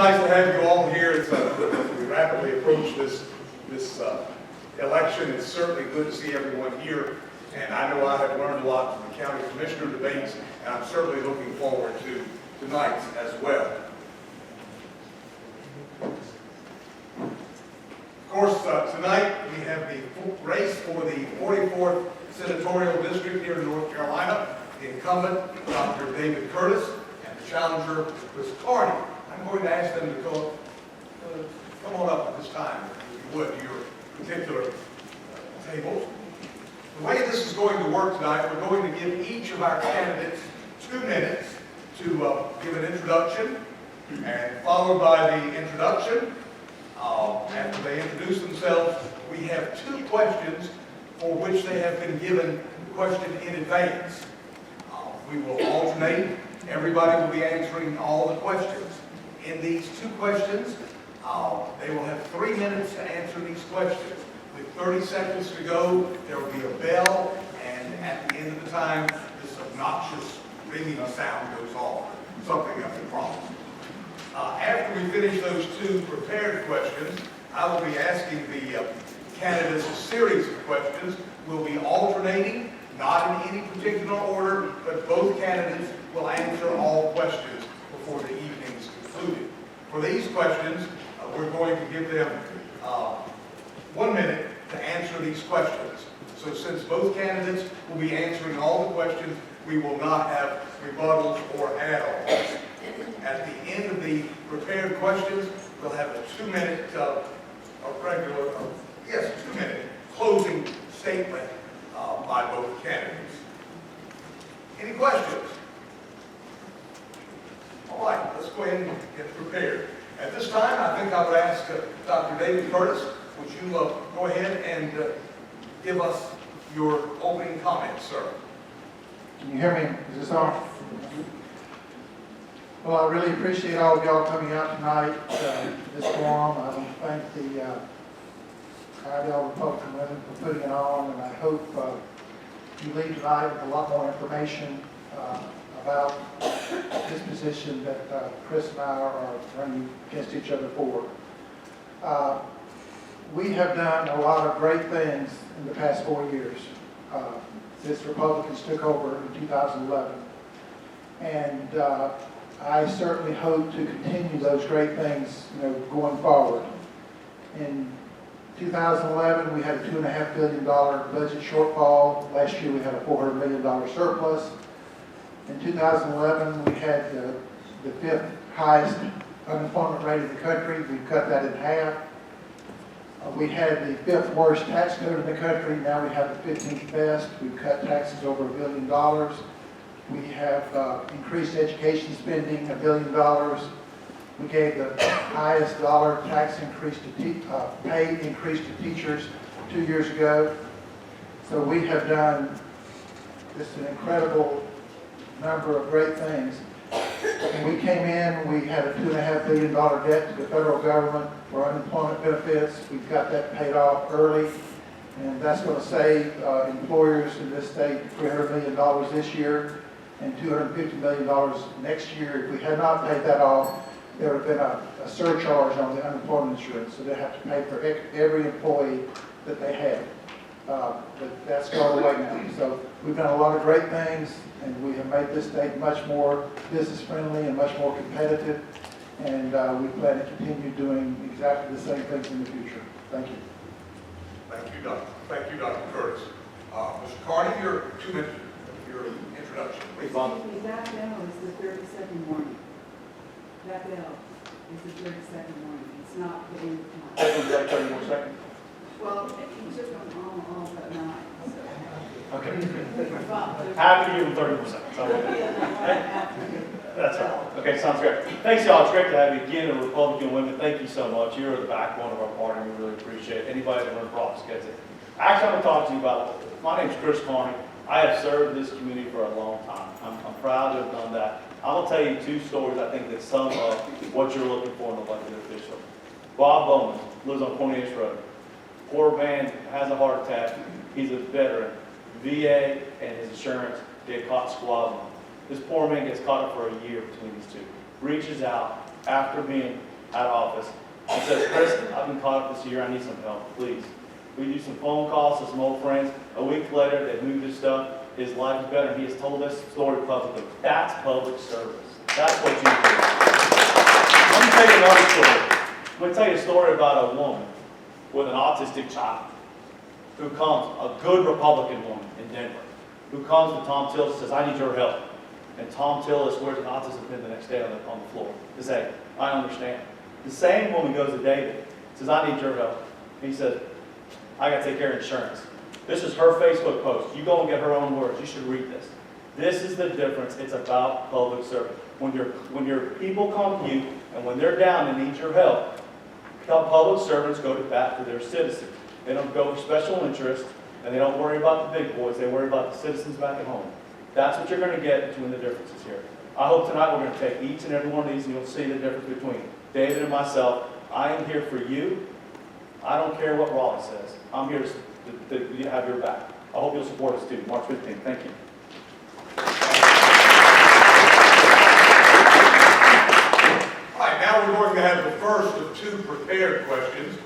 nice to have you all here. As we rapidly approach this election, it's certainly good to see everyone here. And I know I have learned a lot from the county commissioner debates, and I'm certainly looking forward to tonight's as well. Of course, tonight we have the race for the 44th Senatorial District here in North Carolina. The incumbent, Dr. David Curtis, and the challenger, Chris Carney. I'm going to ask them to come on up at this time, if you would, to your particular tables. The way this is going to work tonight, we're going to give each of our candidates 2 minutes to give an introduction, and followed by the introduction. After they introduce themselves, we have 2 questions for which they have been given the question in advance. We will alternate. Everybody will be answering all the questions. In these 2 questions, they will have 3 minutes to answer these questions. With 30 seconds to go, there will be a bell, and at the end of the time, this obnoxious ringing sound goes off. Something of the problem. After we finish those 2 prepared questions, I will be asking the candidates a series of questions. We'll be alternating, not in any particular order, but both candidates will answer all questions before the evening's concluded. For these questions, we're going to give them 1 minute to answer these questions. So since both candidates will be answering all the questions, we will not have rebuttals or add-ons. At the end of the prepared questions, we'll have a 2-minute, 2-minute closing statement by both candidates. Any questions? All right, let's go ahead and get prepared. At this time, I think I would ask Dr. David Curtis, would you go ahead and give us your opening comments, sir? Can you hear me? Is this on? Well, I really appreciate all of y'all coming out tonight to this forum. I want to thank the Iredell Republican women for putting it on, and I hope you leave tonight with a lot more information about this position that Chris and I are running against each other for. We have done a lot of great things in the past 4 years since Republicans took over in 2011. And I certainly hope to continue those great things, going forward. In 2011, we had a $2.5 billion budget shortfall. Last year, we had a $400 million surplus. In 2011, we had the 5th highest unemployment rate in the country. We cut that in half. We had the 5th worst tax code in the country. Now we have the 15th best. We've cut taxes over $1 billion. We have increased education spending $1 billion. We gave the highest dollar tax increase to pay increase to teachers 2 years ago. So we have done just an incredible number of great things. When we came in, we had a $2.5 billion debt to the federal government for unemployment benefits. We've got that paid off early, and that's going to save employers in this state $300 million this year and $250 million next year. If we had not paid that off, there would have been a surcharge on the unemployment insurance, so they have to pay for every employee that they have. But that's gone away now. So we've done a lot of great things, and we have made this state much more business-friendly and much more competitive, and we plan to continue doing exactly the same things in the future. Thank you. Thank you, Dr. Curtis. Mr. Carney, your 2 minutes, your introduction, please. Excuse me, that bell is the 30-second warning. That bell is the 30-second warning. It's not the end of time. It's like 30 more seconds. Well, he took them all but 9. Okay. Happy to give them 30 more seconds. That's right. Okay, sounds great. Thanks, y'all. It's great to have you again, and Republican women. Thank you so much. You're the backbone of our party. We really appreciate it. Anybody that runs for office gets it. Actually, I'm going to talk to you about, my name is Chris Carney. I have served this community for a long time. I'm proud to have done that. I'm going to tell you 2 stories I think that sum up what you're looking for in an elected official. Bob Bowman lives on Cornelius Road. Poor man, has a heart attack. He's a veteran. VA and his insurance get caught squabbling. This poor man gets caught up for a year between these two. Reaches out after being out of office. He says, Chris, I've been caught up this year, I need some help, please. We do some phone calls to some old friends. A week later, they moved his stuff. His life is better. He has told this story publicly. That's public service. That's what you do. Let me tell you another story. I'm going to tell you a story about a woman with an autistic child who comes, a good Republican woman in Denver, who comes to Tom Tillis and says, I need your help. And Tom Tillis wears an autism pin the next day on the floor to say, I understand. The same woman goes to David, says, I need your help. He says, I got to take care of insurance. This is her Facebook post. You go and get her own words. You should read this. This is the difference. It's about public service. When your people come to you and when they're down and need your help, public servants go to bat for their citizens. They don't go for special interests, and they don't worry about the big boys. They worry about the citizens back at home. That's what you're going to get between the differences here. I hope tonight we're going to take each and every one of these, and you'll see the difference between David and myself. I am here for you. I don't care what Raleigh says. I'm here to have your back. I hope you'll support us too. March 15th. Thank you. All right, now we're going to have the first of two prepared questions.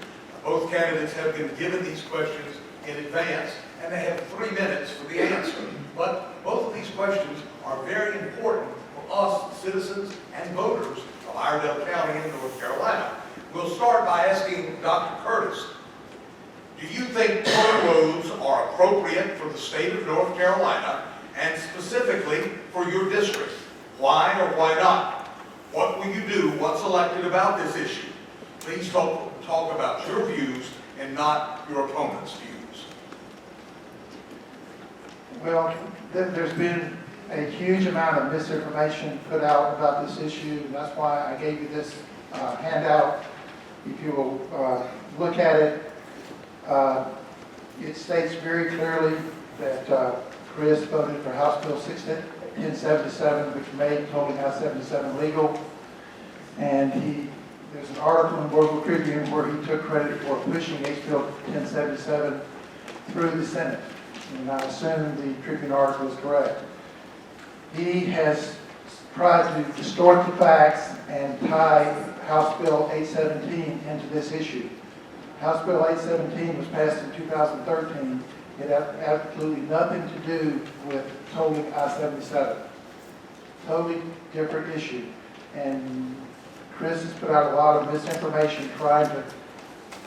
Both candidates have been given these questions in advance, and they have 3 minutes for the answer. But both of these questions are very important for us, citizens and voters of Iredell County in North Carolina. We'll start by asking Dr. Curtis, do you think toll roads are appropriate for the state of North Carolina and specifically for your district? Why or why not? What will you do once elected about this issue? Please talk about your views and not your opponent's views. Well, there's been a huge amount of misinformation put out about this issue, and that's why I gave you this handout. If you will look at it, it states very clearly that Chris voted for House Bill 1077, which made tolling I-77 legal. And there's an article in Local Tribune where he took credit for pushing H. Bill 1077 through the Senate. And I assume the Tribune article is correct. He has tried to distort the facts and tie House Bill 817 into this issue. House Bill 817 was passed in 2013. It had absolutely nothing to do with tolling I-77. Totally different issue. And Chris has put out a lot of misinformation trying to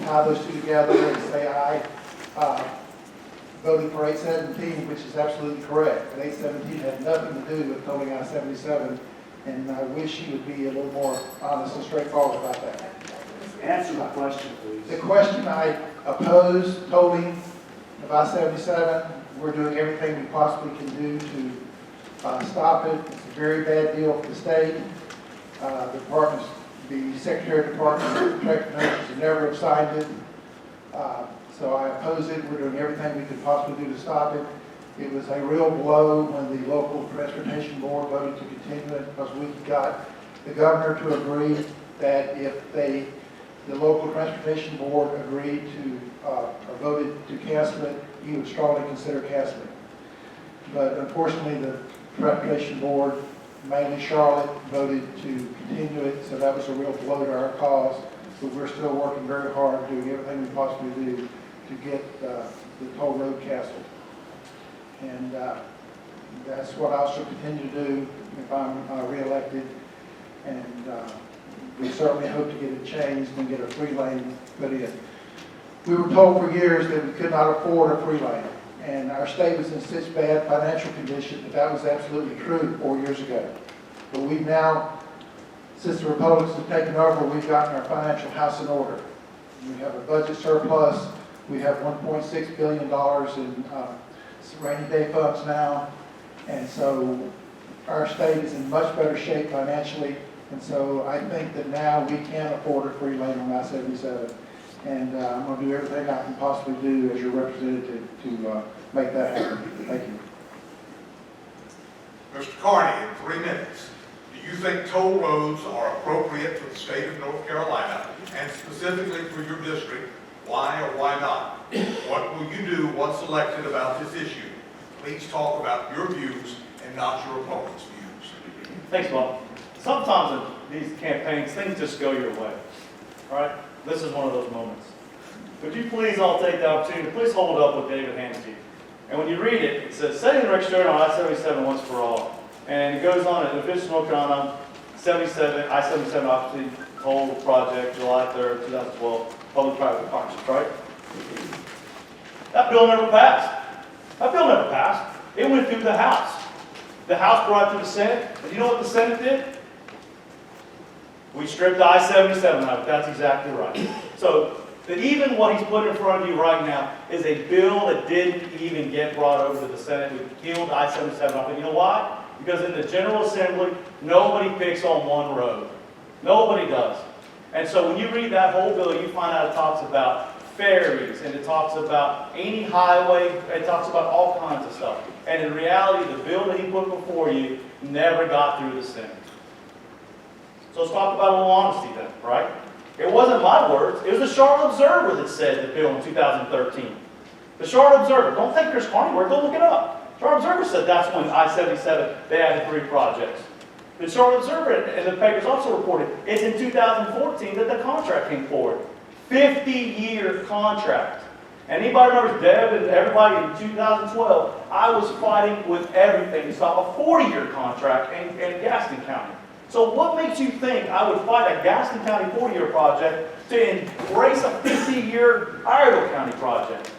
tie those two together and say I voted for 817, which is absolutely correct. But 817 had nothing to do with tolling I-77, and I wish he would be a little more honest and straightforward about that. Answer the question, please. The question, I oppose tolling of I-77. We're doing everything we possibly can do to stop it. It's a very bad deal for the state. The Secretary of Department of Protective Nations has never signed it. So I oppose it. We're doing everything we could possibly do to stop it. It was a real blow when the local transportation board voted to continue it because we got the governor to agree that if the local transportation board agreed to or voted to cancel it, he would strongly consider canceling it. But unfortunately, the transportation board, mainly Charlotte, voted to continue it, so that was a real blow to our cause. But we're still working very hard, doing everything we possibly do to get the toll road canceled. And that's what I shall continue to do if I'm reelected. And we certainly hope to get it changed and get a 3-lane put in. We were told for years that we could not afford a 3-lane. And our state was in such bad financial condition that was absolutely true 4 years ago. But we've now, since the Republicans have taken over, we've gotten our financial house in order. We have a budget surplus. We have $1.6 billion in rainy day funds now. And so our state is in much better shape financially. And so I think that now we can afford a 3-lane on I-77. And I'm going to do everything I can possibly do as your representative to make that happen. Thank you. Mr. Carney, in 3 minutes, do you think toll roads are appropriate for the state of North Carolina and specifically for your district? Why or why not? What will you do once elected about this issue? Please talk about your views and not your opponent's views. Thanks, Bob. Sometimes in these campaigns, things just go your way. all right? This is one of those moments. Would you please all take the opportunity, please hold up what David hands to you. And when you read it, it says, setting the record straight on I-77 once for all. And it goes on, an official North Carolina I-77 Opportunity Toll Project, July 3rd, 2012, public-private partnerships, right? That bill never passed. That bill never passed. It went through the House. The House brought it to the Senate. And you know what the Senate did? We stripped the I-77 out of it. That's exactly right. So, that even what he's put in front of you right now is a bill that didn't even get brought over to the Senate. We killed I-77 off. And you know why? Because in the General Assembly, nobody picks on one road. Nobody does. And so when you read that whole bill, you find out it talks about ferries, and it talks about any highway, it talks about all kinds of stuff. And in reality, the bill that he put before you never got through the Senate. So let's talk about a little honesty then, right? It wasn't my words. It was the Charlotte Observer that said the bill in 2013. The Charlotte Observer. Don't take Chris Carney word. Go look it up. Charlotte Observer said that's when I-77, they added 3 projects. The Charlotte Observer and the papers also reported it's in 2014 that the contract came forward. 50-year contract. And anybody remembers Deb and everybody in 2012, I was fighting with everything to stop a 40-year contract in Gaston County. So what makes you think I would fight a Gaston County 40-year project to embrace a 50-year Iredell County project?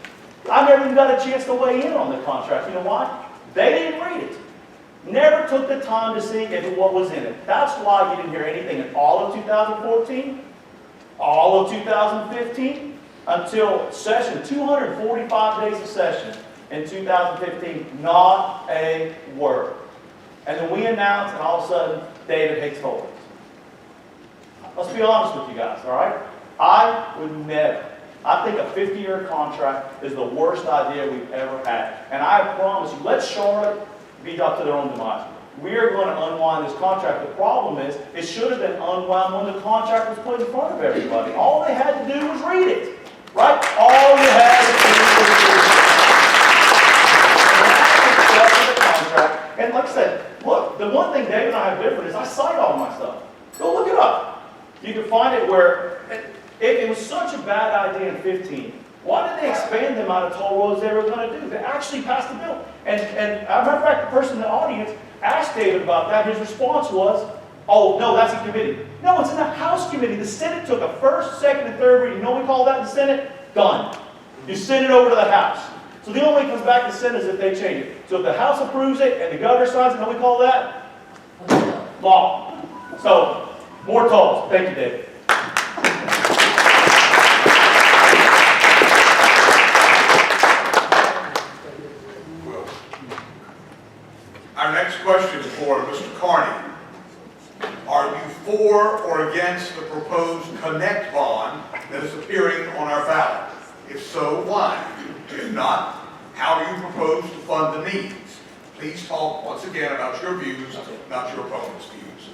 I never even got a chance to weigh in on the contract. You know why? They didn't read it. Never took the time to see what was in it. That's why you didn't hear anything in all of 2014, all of 2015, until session, 245 days of session in 2015, not a word. And then we announced, and all of a sudden, David hates holdings. Let's be honest with you guys, all right? I would never. I think a 50-year contract is the worst idea we've ever had. And I promise you, let Charlotte be up to their own demise. We are going to unwind this contract. The problem is, it should have been unwound when the contract was put in front of everybody. All they had to do was read it, right? All you had to do was read it. The contract. And like I said, look, the one thing Dave and I have different is I cite all my stuff. Go look it up. You can find it where it was such a bad idea in 15. Why did they expand the amount of toll roads they were going to do? They actually passed the bill. And as a matter of fact, the person in the audience asked David about that. His response was, oh, no, that's a committee. No, it's in the House committee. The Senate took a first, second, and third reading. You know what we call that in the Senate? Done. You send it over to the House. So the only way it comes back to the Senate is if they change it. So if the House approves it and the governor signs it, you know what we call that? Law. So, more tolls. Thank you, David. Our next question for Mr. Carney. Are you for or against the proposed Connect bond that is appearing on our ballot? If so, why? If not, how do you propose to fund the needs? Please talk once again about your views, not your opponent's views.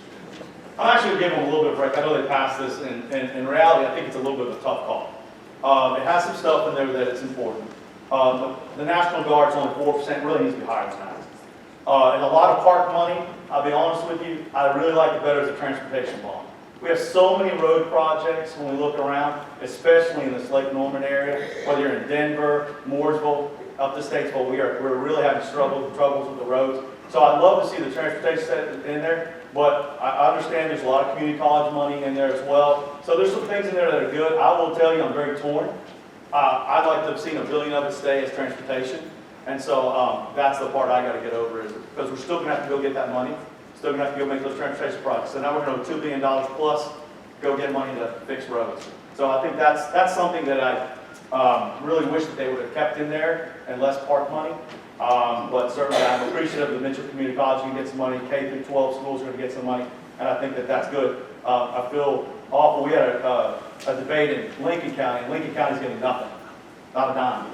I'm actually going to give them a little bit of a break. I know they passed this, and in reality, I think it's a little bit of a tough call. It has some stuff in there that it's important. The National Guard's only 4%, really needs to be higher than that. And a lot of park money, I'll be honest with you, I really like it better as a transportation bond. We have so many road projects when we look around, especially in this Lake Norman area, whether you're in Denver, Mooresville, up to Statesville, we're really having troubles with the roads. So I'd love to see the transportation set in there, but I understand there's a lot of community college money in there as well. So there's some things in there that are good. I will tell you I'm very torn. I'd like to have seen $1 billion of it stay as transportation. And so that's the part I got to get over, is because we're still going to have to go get that money. Still going to have to go make those transportation projects. So now we're going to $2 billion plus go get money to fix roads. So I think that's something that I really wish that they would have kept in there, and less park money. But certainly I'm appreciative of the Mitchell Community College can get some money. K through 12 schools are going to get some money, and I think that that's good. I feel awful. We had a debate in Lincoln County, and Lincoln County's getting nothing, not a dime.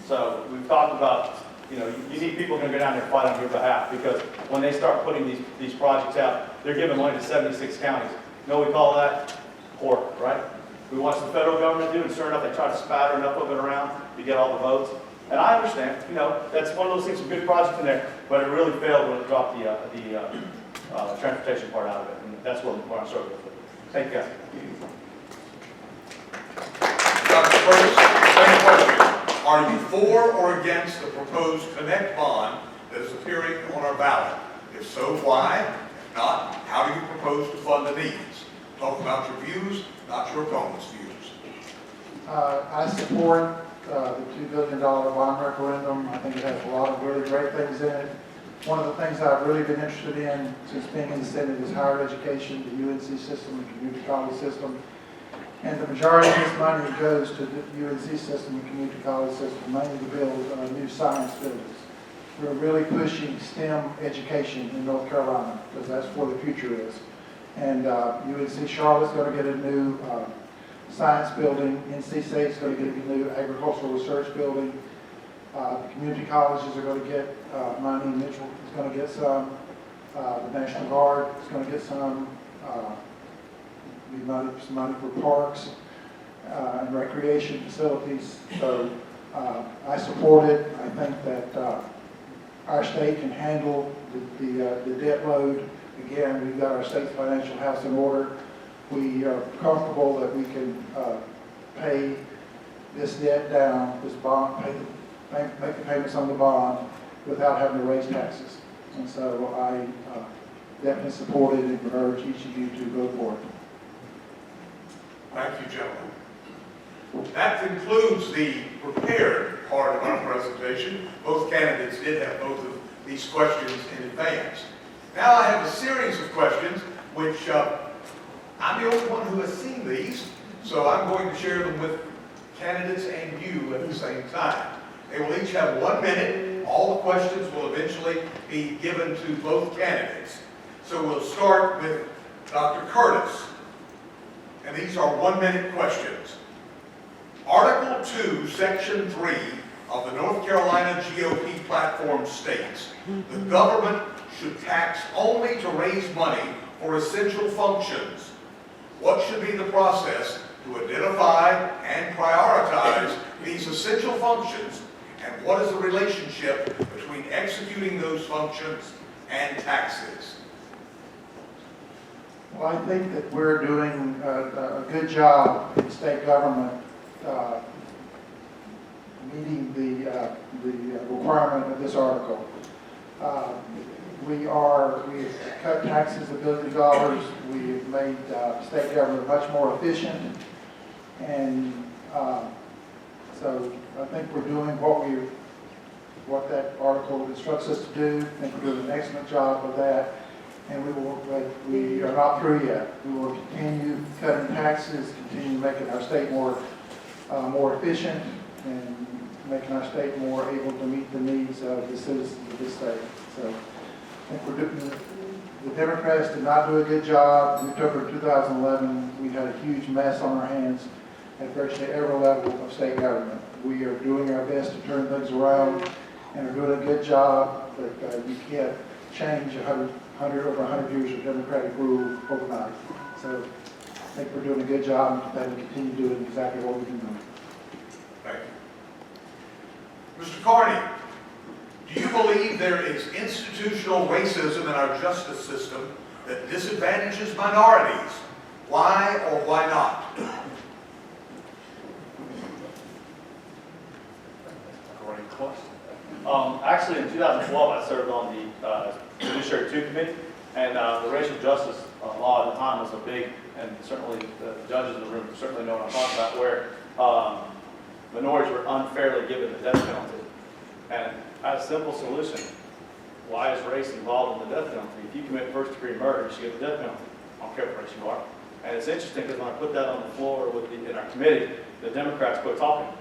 So we've talked about, you need people going to go down there and fight on your behalf, because when they start putting these projects out, they're giving money to 76 counties. You know what we call that? Pork, right? We watch the federal government do, and sure enough, they try to spatter enough of it around to get all the votes. And I understand, that's one of those things, some good projects in there, but it really failed when it dropped the transportation part out of it, and that's what I'm struggling with. Thank you, guys. Dr. Curtis, same question. Are you for or against the proposed Connect bond that is appearing on our ballot? If so, why? If not, how do you propose to fund the needs? Talk about your views, not your opponent's views. I support the $2 billion bond referendum. I think it has a lot of really great things in it. One of the things I've really been interested in since being in the Senate is higher education, the UNC system, the community college system. And the majority of this money goes to the UNC system and community college system, mainly to build new science buildings. We're really pushing STEM education in North Carolina because that's where the future is. And UNC Charlotte's going to get a new science building. NC State's going to get a new agricultural research building. The community colleges are going to get money. Mitchell is going to get some. The National Guard is going to get some. Some money for parks and recreation facilities. So I support it. I think that our state can handle the debt load. Again, we've got our state's financial house in order. We are comfortable that we can pay this debt down, this bond, make the payments on the bond without having to raise taxes. And so I definitely support it and urge each of you to vote for it. Thank you, gentlemen. That concludes the prepared part of our presentation. Both candidates did have both of these questions in advance. Now I have a series of questions which I'm the only one who has seen these, so I'm going to share them with candidates and you at the same time. They will each have 1 minute. All the questions will eventually be given to both candidates. So we'll start with Dr. Curtis. And these are 1 minute questions. Article 2, Section 3 of the North Carolina GOP platform states, the government should tax only to raise money for essential functions. What should be the process to identify and prioritize these essential functions, and what is the relationship between executing those functions and taxes? Well, I think that we're doing a good job in state government meeting the requirement of this article. We've cut taxes $1 billion. We've made state government much more efficient, and so I think we're doing what that article instructs us to do. I think we're doing an excellent job of that. And we are not through yet. We will continue cutting taxes, continue making our state more efficient, and making our state more able to meet the needs of the citizens of this state. So I think we're doing. The Democrats did not do a good job. We took over 2011. We had a huge mess on our hands at virtually every level of state government. We are doing our best to turn things around and are doing a good job, but you can't change over 100 years of Democratic rule overnight. So I think we're doing a good job and continue doing exactly what we've been doing. Thank you. Mr. Carney, do you believe there is institutional racism in our justice system that disadvantages minorities? Why or why not? Great question. Actually, in 2012, I served on the Judiciary 2 Committee, and the racial justice law at the time was a big, and certainly the judges in the room certainly know what I'm talking about, where minorities were unfairly given the death penalty. And I had a simple solution. Why is race involved in the death penalty? If you commit first-degree murder, you should get the death penalty. I don't care what race you are. And it's interesting because when I put that on the floor in our committee, the Democrats quit talking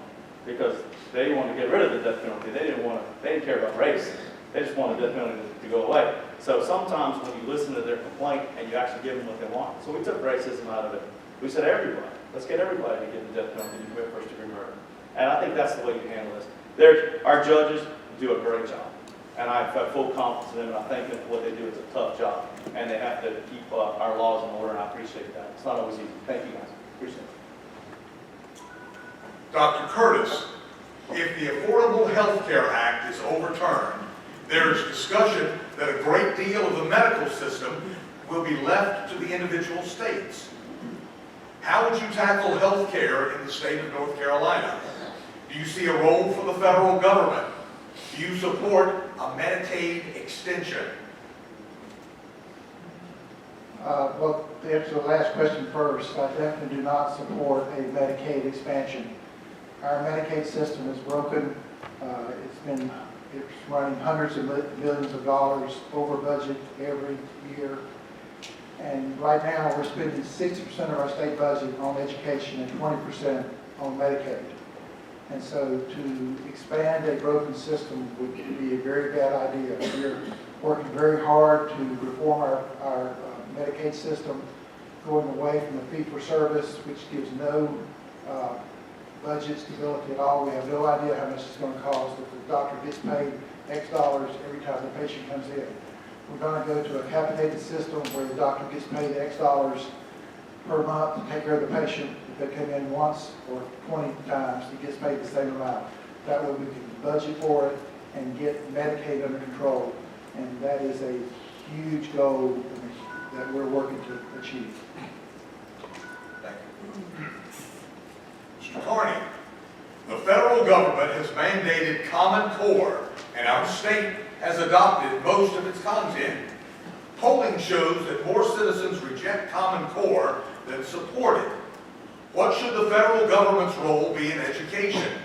because they wanted to get rid of the death penalty. They didn't care about race. They just wanted the death penalty to go away. So sometimes when you listen to their complaint and you actually give them what they want. So we took racism out of it. We said everybody. Let's get everybody to get the death penalty to commit first-degree murder. And I think that's the way you handle this. Our judges do a great job. And I have full confidence in them, and I think that what they do is a tough job. And they have to keep our laws in order, and I appreciate that. It's not always easy. Thank you, guys. Appreciate it. Dr. Curtis, if the Affordable Health Care Act is overturned, there is discussion that a great deal of the medical system will be left to the individual states. How would you tackle health care in the state of North Carolina? Do you see a role for the federal government? Do you support a Medicaid extension? Well, to answer the last question first, I definitely do not support a Medicaid expansion. Our Medicaid system is broken. It's running hundreds of millions of dollars over budget every year. And right now, we're spending 60% of our state budget on education and 20% on Medicaid. And so to expand a broken system would be a very bad idea. We're working very hard to reform our Medicaid system, going away from the fee-for-service, which gives no budget stability at all. We have no idea how much it's going to cost if the doctor gets paid X dollars every time the patient comes in. We're going to go to a capitated system where the doctor gets paid X dollars per month to take care of the patient. If they come in once or 20 times, he gets paid the same amount. That way we can budget for it and get Medicaid under control. And that is a huge goal that we're working to achieve. Thank you. Mr. Carney, the federal government has mandated Common Core, and our state has adopted most of its content. Polling shows that more citizens reject Common Core than support it. What should the federal government's role be in education?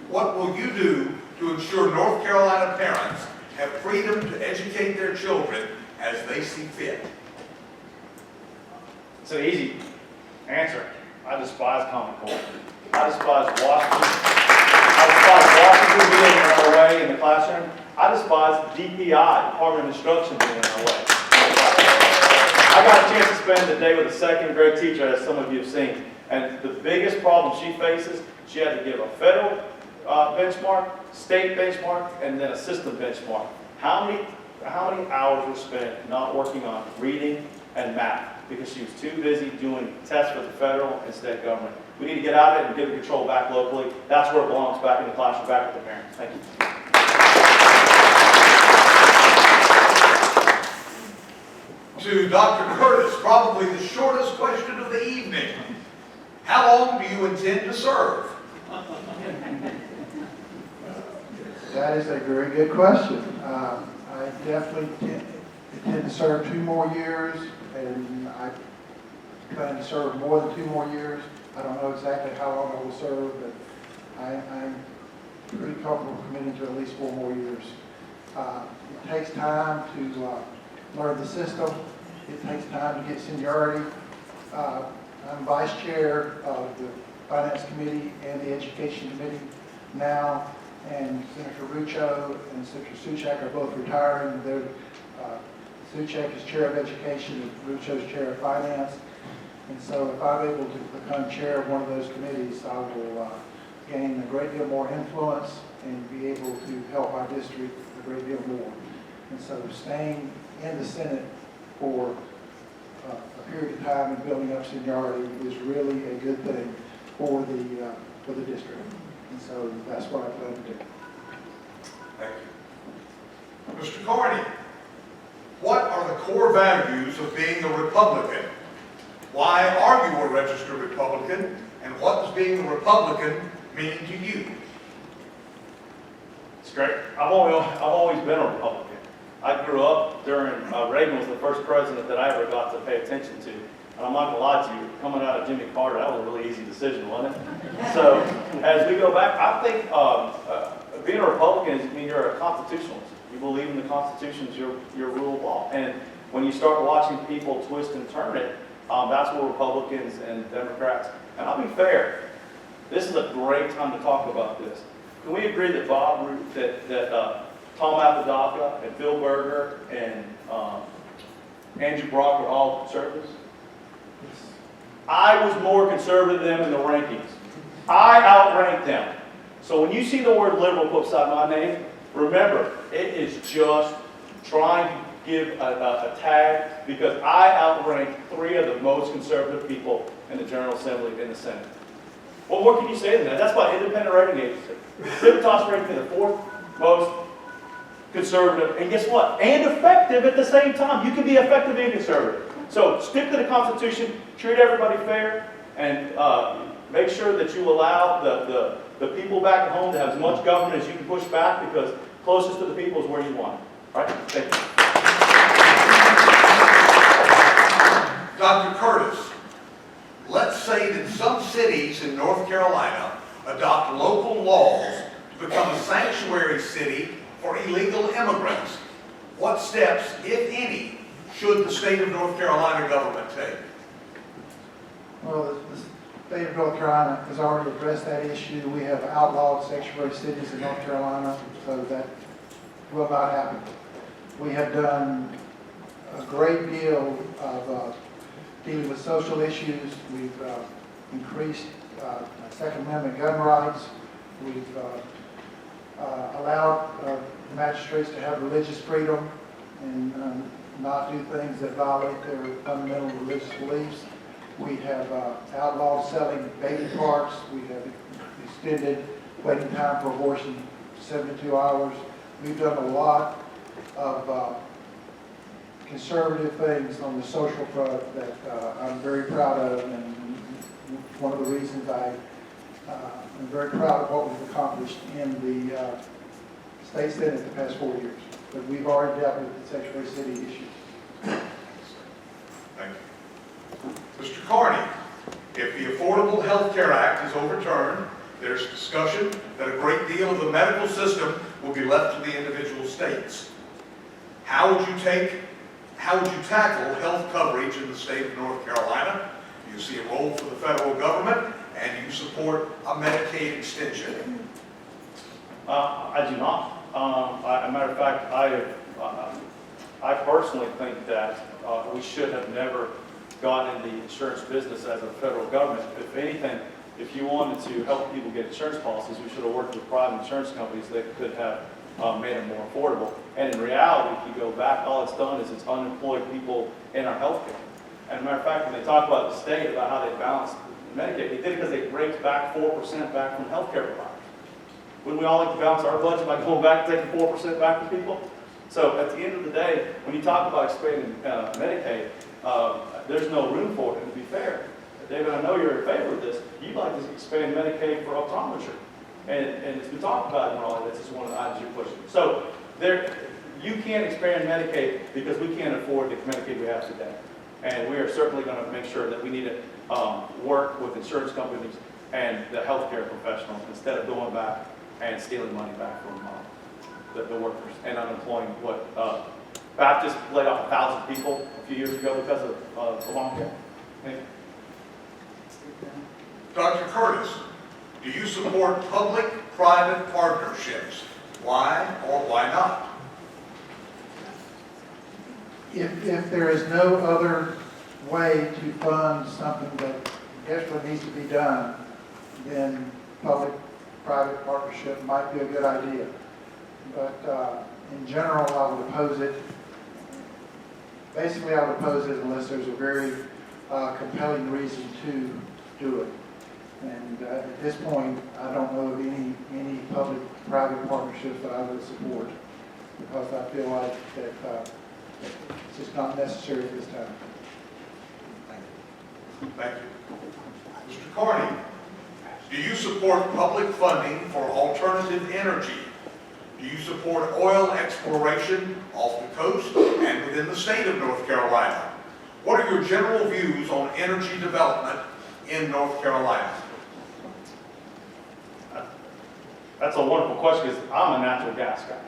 What will you do to ensure North Carolina parents have freedom to educate their children as they see fit? It's an easy answer. I despise Common Core. I despise Washington. I despise Washington being in our way in the classroom. I despise DPI, Department of Instruction, being in our way. I got a chance to spend the day with a second grade teacher, as some of you have seen. And the biggest problem she faces, she had to give a federal benchmark, state benchmark, and then a system benchmark. How many hours were spent not working on reading and math because she was too busy doing tests for the federal and state government? We need to get out of it and give the control back locally. That's where it belongs, back in the classroom, back with the parents. Thank you. To Dr. Curtis, probably the shortest question of the evening. How long do you intend to serve? That is a very good question. I definitely intend to serve 2 more years, and I plan to serve more than 2 more years. I don't know exactly how long I will serve, but I'm pretty comfortable committing to at least 4 more years. It takes time to learn the system. It takes time to get seniority. I'm vice chair of the Finance Committee and the Education Committee now, and Senator Rucho and Senator Suchak are both retiring. Suchak is chair of Education and Rucho's chair of Finance. And so if I'm able to become chair of one of those committees, I will gain a great deal more influence and be able to help our district a great deal more. And so staying in the Senate for a period of time and building up seniority is really a good thing for the district. And so that's what I plan to do. Thank you. Mr. Carney, what are the core values of being a Republican? Why are you a registered Republican? And what does being a Republican mean to you? It's great. I've always been a Republican. I grew up during, Reagan was the first president that I ever got to pay attention to. And I'm not going to lie to you, coming out of Jimmy Carter, that was a really easy decision, wasn't it? So as we go back, I think being a Republican is, you're a constitutionalist. You believe in the Constitution as your rule of law. And when you start watching people twist and turn it, that's where Republicans and Democrats, and I'll be fair, this is a great time to talk about this. Can we agree that Tom Apodaca and Phil Berger and Andrew Brock were all conservatives? I was more conservative than them in the rankings. I outranked them. So when you see the word liberal put beside my name, remember, it is just trying to give a tag because I outranked 3 of the most conservative people in the General Assembly in the Senate. Well, what can you say to that? That's by independent rating agency. Civitas ranked me the 4th most conservative, and guess what? And effective at the same time. You can be effective and conservative. So stick to the Constitution, treat everybody fair, And make sure that you allow the people back at home to have as much government as you can push back, because closest to the people is where you want it. All right? Thank you. Dr. Curtis, let's say that some cities in North Carolina adopt local laws to become a sanctuary city for illegal immigrants. What steps, if any, should the state of North Carolina government take? Well, the state of North Carolina has already addressed that issue. We have outlawed sanctuary cities in North Carolina, so that will not happen. We have done a great deal of dealing with social issues. We've increased Second Amendment gun rights. We've allowed magistrates to have religious freedom and not do things that violate their fundamental religious beliefs. We have outlawed selling baby parts. We have extended waiting time for abortion to 72 hours. We've done a lot of conservative things on the social front that I'm very proud of, and one of the reasons I'm very proud of what we've accomplished in the state senate the past 4 years. But we've already dealt with the sanctuary city issues. Thank you. Mr. Carney, if the Affordable Health Care Act is overturned, there's discussion that a great deal of the medical system will be left to the individual states. How would you tackle health coverage in the state of North Carolina? Do you see a role for the federal government, and do you support a Medicaid extension? I do not. As a matter of fact, I personally think that we should have never gotten in the insurance business as a federal government. If anything, if you wanted to help people get insurance policies, we should have worked with private insurance companies that could have made it more affordable. And in reality, if you go back, all it's done is it's unemployed people in our healthcare. And as a matter of fact, when they talk about the state, about how they balanced Medicaid, they did it because they raked back 4% back from healthcare providers. Wouldn't we all like to balance our budget by going back and taking 4% back from people? So at the end of the day, when you talk about expanding Medicaid, there's no room for it. And to be fair, David, I know you're in favor of this. You'd like to expand Medicaid for optometry. And it's been talked about in Raleigh. That's just one of the items you're pushing. So you can't expand Medicaid because we can't afford the Medicaid we have today. And we are certainly going to make sure that we need to work with insurance companies and the healthcare professionals instead of going back and stealing money back from the workers and unemploying Baptist laid off 1,000 people a few years ago because of Obamacare. Thank you. Dr. Curtis, do you support public-private partnerships? Why or why not? If there is no other way to fund something that desperately needs to be done, then public-private partnership might be a good idea. But in general, I would oppose it. Basically, I would oppose it unless there's a very compelling reason to do it. And at this point, I don't know of any public-private partnerships that I would support, because I feel like that it's just not necessary at this time. Thank you. Mr. Carney, do you support public funding for alternative energy? Do you support oil exploration off the coast and within the state of North Carolina? What are your general views on energy development in North Carolina? That's a wonderful question, because I'm a natural gas guy.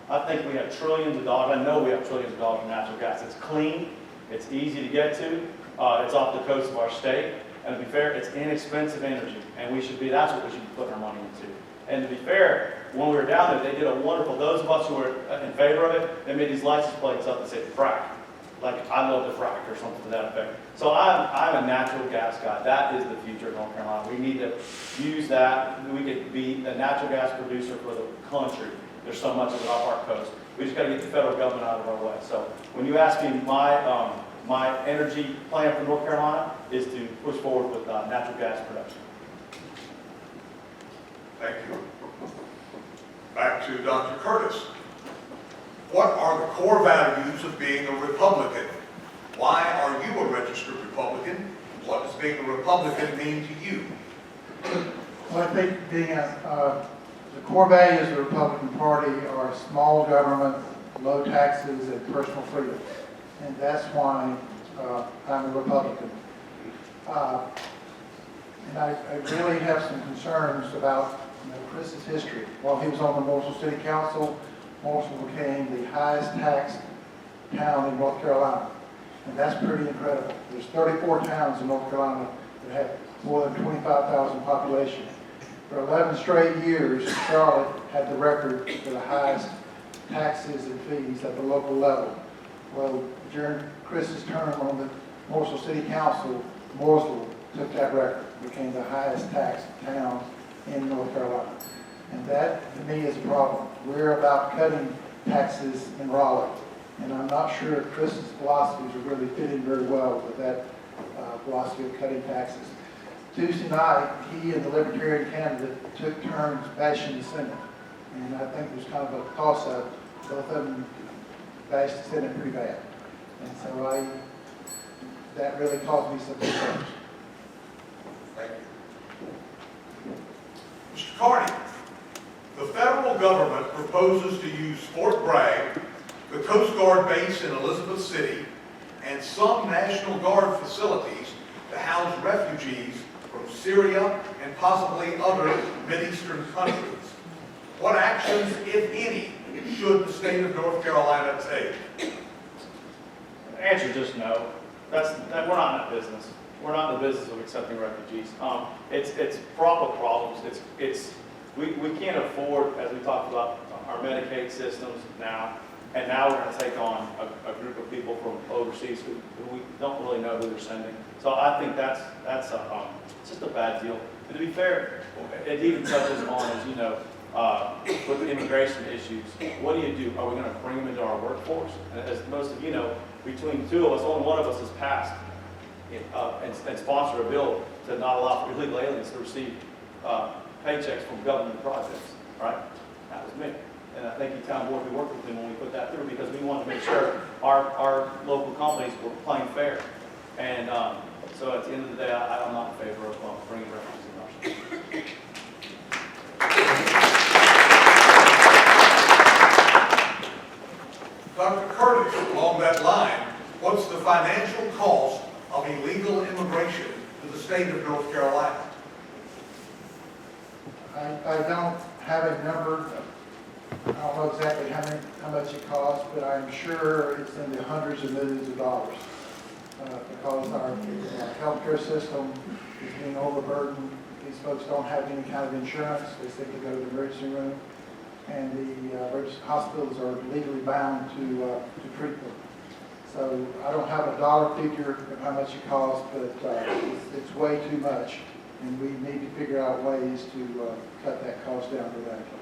I think we have trillions of dollars. I know we have trillions of dollars in natural gas. It's clean. It's easy to get to. It's off the coast of our state. And to be fair, it's inexpensive energy. And that's what we should be putting our money into. And to be fair, when we were down there, they did a wonderful, those of us who were in favor of it, they made these license plates up that said frack. Like, I love the frack or something to that effect. So I'm a natural gas guy. That is the future of North Carolina. We need to use that. We could be a natural gas producer for the country. There's so much of it off our coast. We just got to get the federal government out of our way. So when you ask me, my energy plan for North Carolina is to push forward with natural gas production. Thank you. Back to Dr. Curtis. What are the core values of being a Republican? Why are you a registered Republican? What does being a Republican mean to you? Well, I think the core values of the Republican Party are small government, low taxes, and personal freedom. And that's why I'm a Republican. And I really have some concerns about Chris's history. While he was on the Morsel City Council, Morsel became the highest taxed town in North Carolina. And that's pretty incredible. There's 34 towns in North Carolina that have more than 25,000 population. For 11 straight years, Charlotte had the record for the highest taxes and fees at the local level. Well, during Chris's term on the Morsel City Council, Morsel took that record, became the highest taxed town in North Carolina. And that, to me, is a problem. We're about cutting taxes in Raleigh. And I'm not sure Chris's philosophies are really fitting very well with that philosophy of cutting taxes. Tuesday night, he and the Libertarian candidate took turns bashing the Senate. And I think it was kind of a toss-up. Both of them bashed the Senate pretty bad. And so that really caused me some concerns. Thank you. Mr. Carney, the federal government proposes to use Fort Bragg, the Coast Guard base in Elizabeth City, and some National Guard facilities to house refugees from Syria and possibly other Mideastern countries. What actions, if any, should the state of North Carolina take? The answer is just no. We're not in that business. We're not in the business of accepting refugees. It's fraught with problems. We can't afford, as we talked about, our Medicaid systems now, and now we're going to take on a group of people from overseas who we don't really know who they're sending. So I think that's it's just a bad deal. And to be fair, it even touches on, as you know, with the immigration issues. What do you do? Are we going to bring them into our workforce? And as most of you know, between the two of us, only one of us has passed and sponsored a bill to not allow for illegal aliens to receive paychecks from government projects. Right? That was me. And I thank you, town board, we worked with them when we put that through because we wanted to make sure our local companies were playing fair. And so at the end of the day, I'm not in favor of bringing refugees in Russia. Dr. Curtis, along that line, what's the financial cost of illegal immigration to the state of North Carolina? I don't have a number. I don't know exactly how much it costs, but I'm sure it's in the hundreds of millions of dollars because our healthcare system is being overburdened. These folks don't have any kind of insurance. They simply go to the emergency room, and the emergency hospitals are legally bound to treat them. So I don't have a dollar figure of how much it costs, but it's way too much, and we need to figure out ways to cut that cost down dramatically.